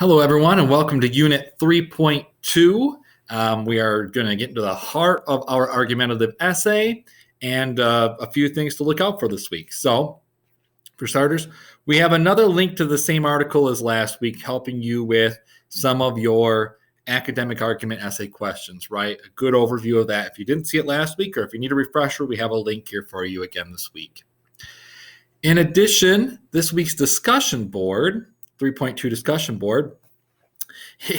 Hello, everyone, and welcome to Unit 3.2. We are going to get into the heart of our argumentative essay and a few things to look out for this week. So, for starters, we have another link to the same article as last week, helping you with some of your academic argument essay questions, right? A good overview of that. If you didn't see it last week or if you need a refresher, we have a link here for you again this week. In addition, this week's discussion board, 3.2 discussion board,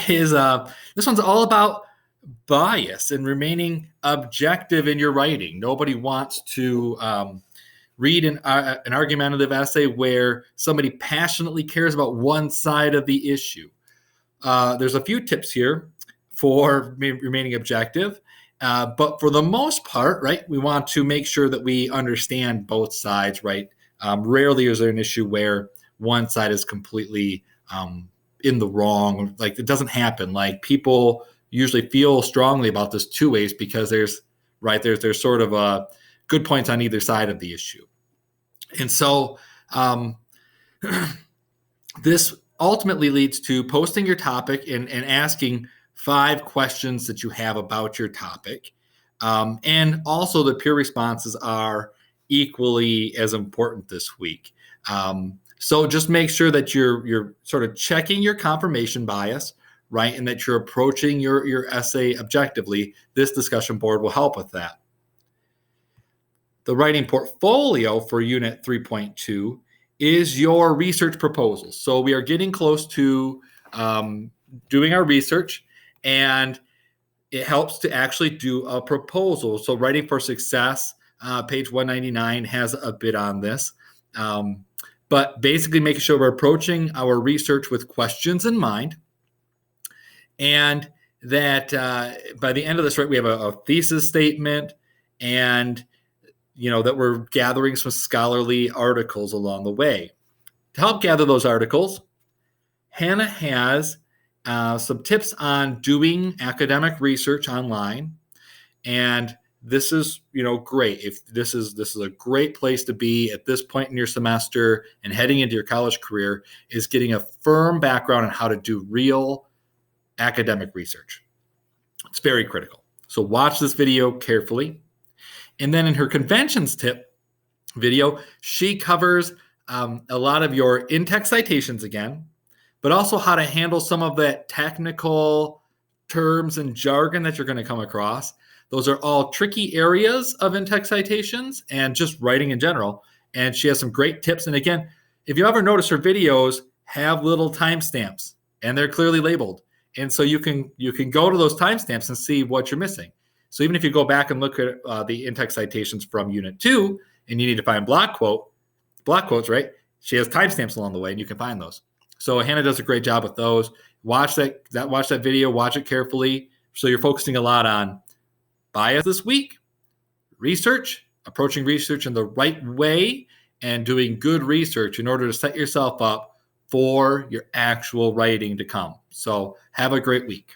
is this one's all about bias and remaining objective in your writing. Nobody wants to read an argumentative essay where somebody passionately cares about one side of the issue. There's a few tips here for remaining objective, but for the most part, right, we want to make sure that we understand both sides, right? Rarely is there an issue where one side is completely in the wrong. Like, it doesn't happen. Like, people usually feel strongly about this two ways because there's sort of good points on either side of the issue. And so this ultimately leads to posting your topic and asking 5 questions that you have about your topic. And also the peer responses are equally as important this week. So just make sure that you're sort of checking your confirmation bias, right? And that you're approaching your essay objectively. This discussion board will help with that. The writing portfolio for Unit 3.2 is your research proposal. So we are getting close to doing our research, and it helps to actually do a proposal. So Writing for Success, page 199 has a bit on this. But basically making sure we're approaching our research with questions in mind, and that by the end of this, right, we have a thesis statement, and that we're gathering some scholarly articles along the way. To help gather those articles, Hannah has some tips on doing academic research online, and this is, great. If this is a great place to be at this point in your semester and heading into your college career, is getting a firm background on how to do real academic research. It's very critical. So watch this video carefully. And then in her conventions tip video, she covers a lot of your in-text citations again, but also how to handle some of that technical terms and jargon that you're going to come across. Those are all tricky areas of in-text citations and just writing in general. And she has some great tips. And again, if you ever notice, her videos have little timestamps and they're clearly labeled. And so you can go to those timestamps and see what you're missing. So even if you go back and look at the in-text citations from Unit 2 and you need to find block quotes, right? She has timestamps along the way and you can find those. So Hannah does a great job with those. Watch that video, watch it carefully. So you're focusing a lot on bias this week, research, approaching research in the right way, and doing good research in order to set yourself up for your actual writing to come. So have a great week.